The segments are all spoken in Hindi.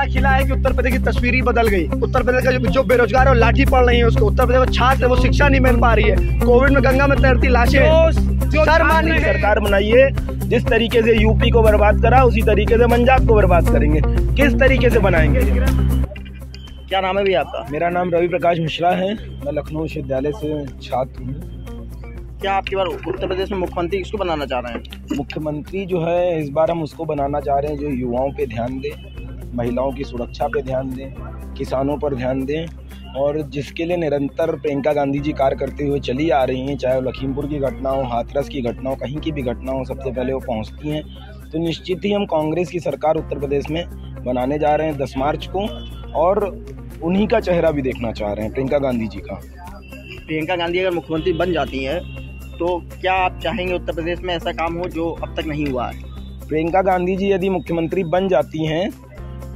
खिला है कि उत्तर प्रदेश की तस्वीर ही बदल गई। उत्तर प्रदेश का जो बेरोजगार है वो लाठी पड़ रही है उसको, उत्तर प्रदेश का छात्र है वो शिक्षा नहीं मिल पा रही है, कोविड में गंगा में तैरती लाशें। शर्मानी सरकार बनाइए, जिस तरीके से यूपी को बर्बाद करा उसी तरीके से पंजाब को बर्बाद करेंगे। किस तरीके से बनाएंगे? क्या नाम है भी आपका? मेरा नाम रवि प्रकाश मिश्रा है, मैं लखनऊ विश्वविद्यालय से छात्र हूँ। क्या आपकी बार उत्तर प्रदेश में मुख्यमंत्री किसको बनाना चाह रहे हैं? मुख्यमंत्री जो है इस बार हम उसको बनाना चाह रहे हैं जो युवाओं पे ध्यान दे, महिलाओं की सुरक्षा पे ध्यान दें, किसानों पर ध्यान दें, और जिसके लिए निरंतर प्रियंका गांधी जी कार्य करते हुए चली आ रही हैं। चाहे वो लखीमपुर की घटना हो, हाथरस की घटना हो, कहीं की भी घटना हो, सबसे पहले वो पहुंचती हैं। तो निश्चित ही हम कांग्रेस की सरकार उत्तर प्रदेश में बनाने जा रहे हैं 10 मार्च को, और उन्हीं का चेहरा भी देखना चाह रहे हैं, प्रियंका गांधी जी का। प्रियंका गांधी अगर मुख्यमंत्री बन जाती हैं तो क्या आप चाहेंगे उत्तर प्रदेश में ऐसा काम हो जो अब तक नहीं हुआ है? प्रियंका गांधी जी यदि मुख्यमंत्री बन जाती हैं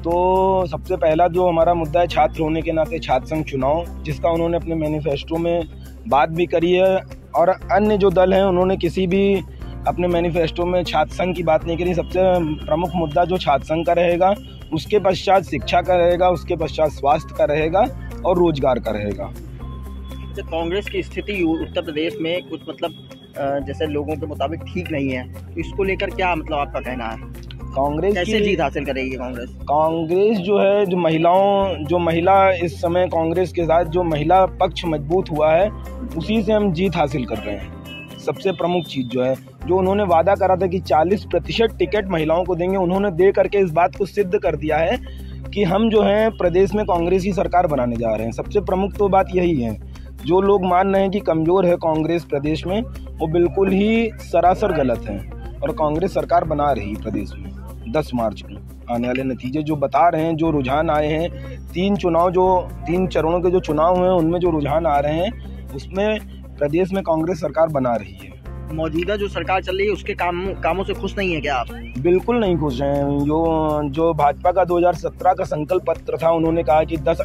तो सबसे पहला जो हमारा मुद्दा है छात्र होने के नाते छात्र संघ चुनाव, जिसका उन्होंने अपने मैनिफेस्टो में बात भी करी है, और अन्य जो दल हैं उन्होंने किसी भी अपने मैनिफेस्टो में छात्र संघ की बात नहीं करी। सबसे प्रमुख मुद्दा जो छात्र संघ का रहेगा, उसके पश्चात शिक्षा का रहेगा, उसके पश्चात स्वास्थ्य का रहेगा और रोजगार का रहेगा। कांग्रेस की स्थिति उत्तर प्रदेश में कुछ जैसे लोगों के मुताबिक ठीक नहीं है, तो इसको लेकर क्या आपका कहना है? कांग्रेस कैसे जीत हासिल करेगी कांग्रेस? कांग्रेस जो है जो महिला इस समय कांग्रेस के साथ जो महिला पक्ष मजबूत हुआ है उसी से हम जीत हासिल कर रहे हैं। सबसे प्रमुख चीज़ जो है, जो उन्होंने वादा करा था कि 40% टिकट महिलाओं को देंगे, उन्होंने दे करके इस बात को सिद्ध कर दिया है कि हम जो है प्रदेश में कांग्रेस की सरकार बनाने जा रहे हैं। सबसे प्रमुख तो बात यही है। जो लोग मान रहे हैं कि कमज़ोर है कांग्रेस प्रदेश में, वो बिल्कुल ही सरासर गलत है, और कांग्रेस सरकार बना रही प्रदेश में 10 मार्च को। आने वाले नतीजे जो बता रहे हैं, जो रुझान आए हैं, 3 चरणों के जो चुनाव हुए हैं उनमें जो रुझान आ रहे हैं, उसमें प्रदेश में कांग्रेस सरकार बना रही है। मौजूदा जो सरकार चल रही है उसके कामों से खुश नहीं है क्या आप? बिल्कुल नहीं खुश हैं। जो भाजपा का 2017 का संकल्प पत्र था, उन्होंने कहा कि 10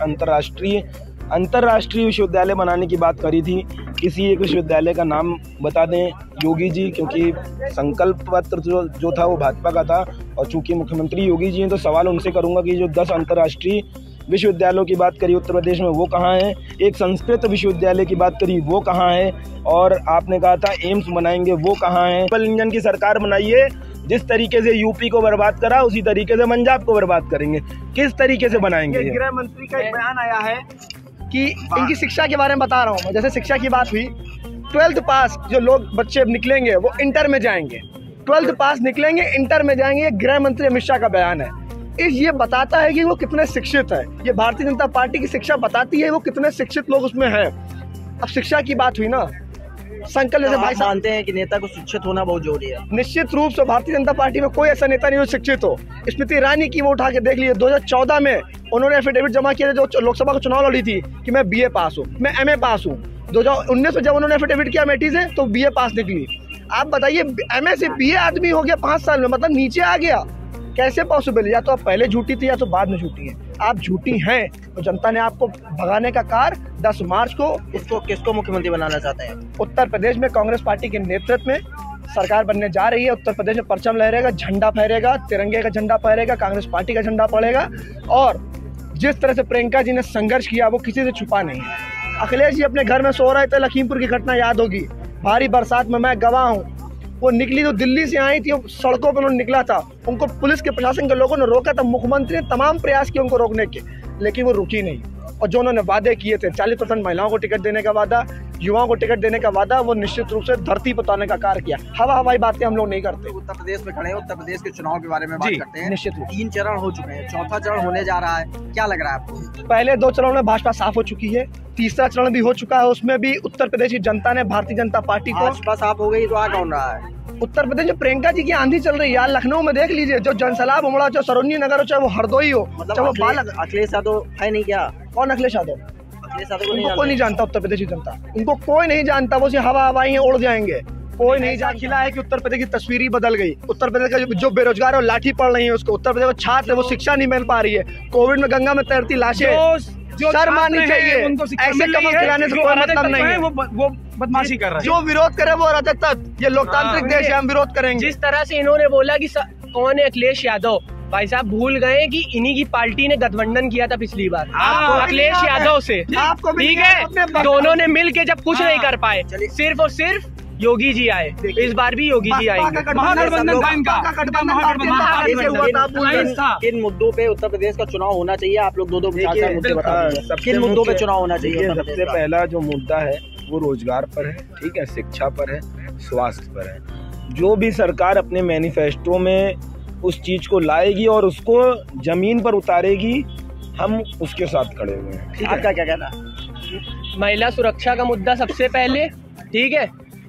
अंतर्राष्ट्रीय विश्वविद्यालय बनाने की बात करी थी। किसी एक विश्वविद्यालय का नाम बता दें योगी जी, क्योंकि संकल्प पत्र जो था वो भाजपा का था, और चूंकि मुख्यमंत्री योगी जी हैं तो सवाल उनसे करूंगा कि जो 10 अंतर्राष्ट्रीय विश्वविद्यालयों की बात करी उत्तर प्रदेश में वो कहाँ है? एक संस्कृत विश्वविद्यालय की बात करी वो कहाँ है? और आपने कहा था एम्स बनाएंगे वो कहाँ है? डबल इंजन की सरकार बनाइए, जिस तरीके से यूपी को बर्बाद करा उसी तरीके से पंजाब को बर्बाद करेंगे। किस तरीके से बनाएंगे? गृह मंत्री का एक बयान आया है कि इनकी शिक्षा के बारे में बता रहा हूँ मैं। जैसे शिक्षा की बात हुई, 12th पास जो बच्चे निकलेंगे वो इंटर में जाएंगे, 12th पास निकलेंगे इंटर में जाएंगे। ये गृह मंत्री अमित शाह का बयान है। ये बताता है कि वो कितने शिक्षित है। ये भारतीय जनता पार्टी की शिक्षा बताती है वो कितने शिक्षित लोग उसमें हैं। अब शिक्षा की बात हुई ना, संकल्प जैसे भाई साहब मानते हैं कि नेता को शिक्षित होना बहुत जरूरी है। निश्चित रूप से भारतीय जनता पार्टी में कोई ऐसा नेता नहीं जो शिक्षित हो। स्मृति ईरानी की वो उठा के देख लीजिए, 2014 में उन्होंने एफिडेविट जमा किया जो लोकसभा का चुनाव लड़ी थी कि मैं BA पास हूँ, मैं MA पास हूँ। 2019 में जब उन्होंने एफिडेविट किया अमेठी से तो BA पास निकली। आप बताइए MA से BA आदमी हो गया 5 साल में, मतलब नीचे आ गया। कैसे पॉसिबल? या तो आप पहले झूठी थी या तो बाद में झूठी हैं। आप झूठी हैं तो जनता ने आपको भगाने का कार्य 10 मार्च को। किसको मुख्यमंत्री बनाना चाहते हैं? उत्तर प्रदेश में कांग्रेस पार्टी के नेतृत्व में सरकार बनने जा रही है। उत्तर प्रदेश में परचम लहरेगा, झंडा फहरेगा, तिरंगे का झंडा फहरेगा, कांग्रेस पार्टी का झंडा फहरेगा। और जिस तरह से प्रियंका जी ने संघर्ष किया वो किसी से छुपा नहीं है। अखिलेश जी अपने घर में सो रहे थे, लखीमपुर की घटना याद होगी, भारी बरसात में मैं गवाह हूँ। वो निकली तो दिल्ली से आई थी, सड़कों पर उन्होंने निकला था, उनको पुलिस के प्रशासन के लोगों ने रोका था। मुख्यमंत्री ने तमाम प्रयास किए उनको रोकने के, लेकिन वो रुकी नहीं। और जो उन्होंने वादे किए थे, 40% महिलाओं को टिकट देने का वादा, युवाओं को टिकट देने का वादा, वो निश्चित रूप से धरती पर उतारने का कार्य किया। हवाई बातें हम लोग नहीं करते। उत्तर प्रदेश में खड़े हैं, उत्तर प्रदेश के चुनाव के बारे में बात करते हैं। निश्चित रूप 3 चरण हो चुके हैं, 4था चरण होने जा रहा है, क्या लग रहा है आपको? पहले 2 चरणों में भाजपा साफ हो चुकी है, तीसरा चरण भी हो चुका है। उसमें भी उत्तर प्रदेश की जनता ने भारतीय जनता पार्टी को, भाजपा साफ हो गई तो आ कौन रहा है? उत्तर प्रदेश में प्रियंका जी की आंधी चल रही है यार। लखनऊ में देख लीजिए, जो जनसैलाब उमड़ा, चाहे सरोजनी नगर हो, चाहे वो हरदोई हो, चाहे वो बालक। अखिलेश यादव है नहीं क्या? कौन अखिलेश यादव? अखिलेश यादव उनको कोई नहीं जानता। उत्तर प्रदेश की जनता उनको कोई नहीं जानता। वो हवाई है, उड़ जाएंगे। कोई नहीं जानता। खिला है कि उत्तर प्रदेश की तस्वीर ही बदल गई। उत्तर प्रदेश का जो बेरोजगार है वो लाठी पड़ रही है उसको, उत्तर प्रदेश का छात्र है वो शिक्षा नहीं मिल पा रही है, कोविड में गंगा में तैरती लाशें। शर्म आनी चाहिए। ऐसे कमल खिलाने से कोई मतलब नहीं है। वो बदमाशी कर रहा है। जो विरोध करे वो रजत। ये लोकतांत्रिक देश है, हम विरोध करेंगे। जिस तरह से इन्होंने बोला कि कौन है अखिलेश यादव, भाई साहब भूल गए कि इन्हीं की पार्टी ने गठबंधन किया था पिछली बार अखिलेश यादव से, ठीक है। दोनों ने मिल के जब कुछ नहीं कर पाए, सिर्फ और सिर्फ योगी जी आए, इस बार भी योगी जी आएंगे। किन मुद्दों पे उत्तर प्रदेश का चुनाव होना चाहिए, आप लोग दो मुद्दे बता दीजिए। किन मुद्दों पे चुनाव होना चाहिए? सबसे पहला जो मुद्दा है वो रोजगार पर है, ठीक है, शिक्षा पर है, स्वास्थ्य पर है। जो भी सरकार अपने मैनिफेस्टो में उस चीज को लाएगी और उसको जमीन पर उतारेगी, हम उसके साथ खड़े हुए हैं। आपका क्या कहना है? महिला सुरक्षा का मुद्दा सबसे पहले, ठीक है।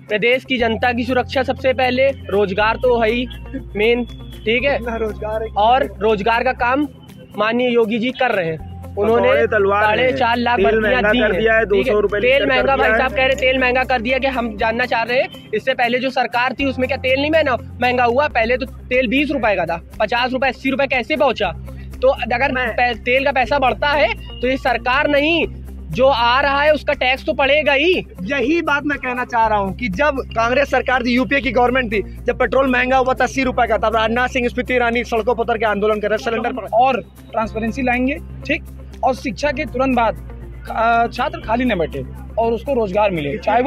प्रदेश की जनता की सुरक्षा सबसे पहले, रोजगार तो है ही मेन, ठीक है। और रोजगार का काम माननीय योगी जी कर रहे हैं। उन्होंने 4.5 लाख भर्तियां दी है, 200 रुपए तेल महंगा, भाई साहब कह रहे तेल महंगा कर दिया कि हम जानना चाह रहे हैं इससे पहले जो सरकार थी उसमें क्या तेल नहीं महंगा हुआ? पहले तो तेल 20 रुपए का था, 50 रुपए 80 रुपए कैसे पहुंचा? तो अगर तेल का पैसा बढ़ता है तो ये सरकार नहीं, जो आ रहा है उसका टैक्स तो पड़ेगा ही। यही बात मैं कहना चाह रहा हूँ कि जब कांग्रेस सरकार थी, यूपीए की गवर्नमेंट थी, जब पेट्रोल महंगा हुआ था 80 रुपए का, तब राजनाथ सिंह स्मृति ईरानी सड़कों पर उतर के आंदोलन कर रहे सिलेंडर पर। और ट्रांसपेरेंसी लाएंगे, ठीक। और शिक्षा के तुरंत बाद छात्र खाली न बैठे और उसको रोजगार मिले, चाहे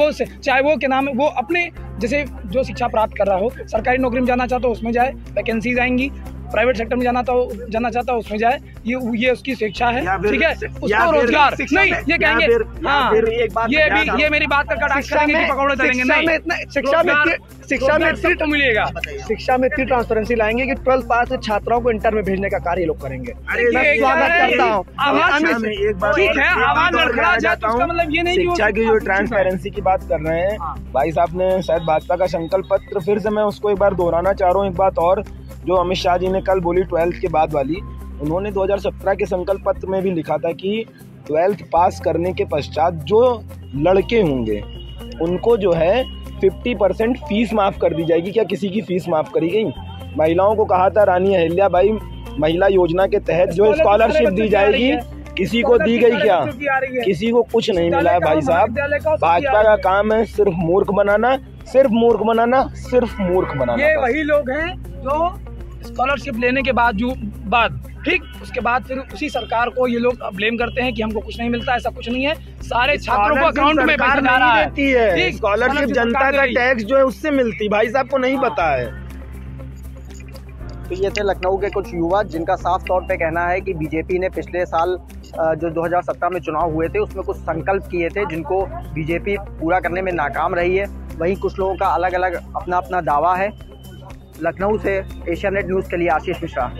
वो के नाम वो अपने जैसे जो शिक्षा प्राप्त कर रहा हो, सरकारी नौकरी में जाना चाहता हो उसमें जाए, वैकेंसीज आएंगी, प्राइवेट सेक्टर में जाना चाहता हो उसमें जाए, ये उसकी शिक्षा है, ठीक है। उसको रोजगार नहीं, ये कहेंगे हाँ, ये मेरी बात का कटाक्ष करेंगे कि पकौड़े तलेंगे, नहीं। शिक्षा में मिलेगा, शिक्षा में इतनी ट्रांसपेरेंसी लाएंगे कि 12th पास छात्राओं को इंटर में भेजने का कार्य लोग करेंगे। स्वागत करता हूँ। ठीक है, आवाज लड़खड़ा जाए तो उसका मतलब ये नहीं कि शिक्षा की जो ट्रांसपेरेंसी की बात कर रहे हैं भाई साहब ने, शायद भाजपा का संकल्प पत्र, फिर से मैं उसको एक बार दोहराना चाह रहा हूँ। एक बात और जो अमित शाह जी ने कल बोली 12th के बाद वाली, उन्होंने 2017 के संकल्प पत्र में भी लिखा था कि 12th पास करने के पश्चात जो लड़के होंगे उनको जो है 50% फीस माफ कर दी जाएगी। क्या किसी की फीस माफ करी गई? महिलाओं को कहा था रानी अहिल्याबाई महिला योजना के तहत जो स्कॉलरशिप दी जाएगी, किसी को दी गई क्या? किसी को कुछ नहीं मिला है भाई साहब। भाजपा का काम है सिर्फ मूर्ख बनाना, सिर्फ मूर्ख बनाना, सिर्फ मूर्ख बनाना। ये वही लोग हैं जो स्कॉलरशिप लेने के बाद ठीक उसके बाद फिर उसी सरकार को ये लोग ब्लेम करते हैं कि हमको कुछ नहीं मिलता। ऐसा कुछ नहीं है, सारे छात्रों को अकाउंट में पैसा जा रहा है। स्कॉलरशिप जनता का टैक्स जो है उससे मिलती, भाई साहब को नहीं पता है। तो ये थे लखनऊ के कुछ युवा जिनका साफ तौर पे कहना है कि बीजेपी ने पिछले साल जो 2017 में चुनाव हुए थे उसमें कुछ संकल्प किए थे जिनको बीजेपी पूरा करने में नाकाम रही है। वहीं कुछ लोगों का अलग अलग अपना दावा है। लखनऊ से एशिया नेट न्यूज़ के लिए आशीष मिश्रा।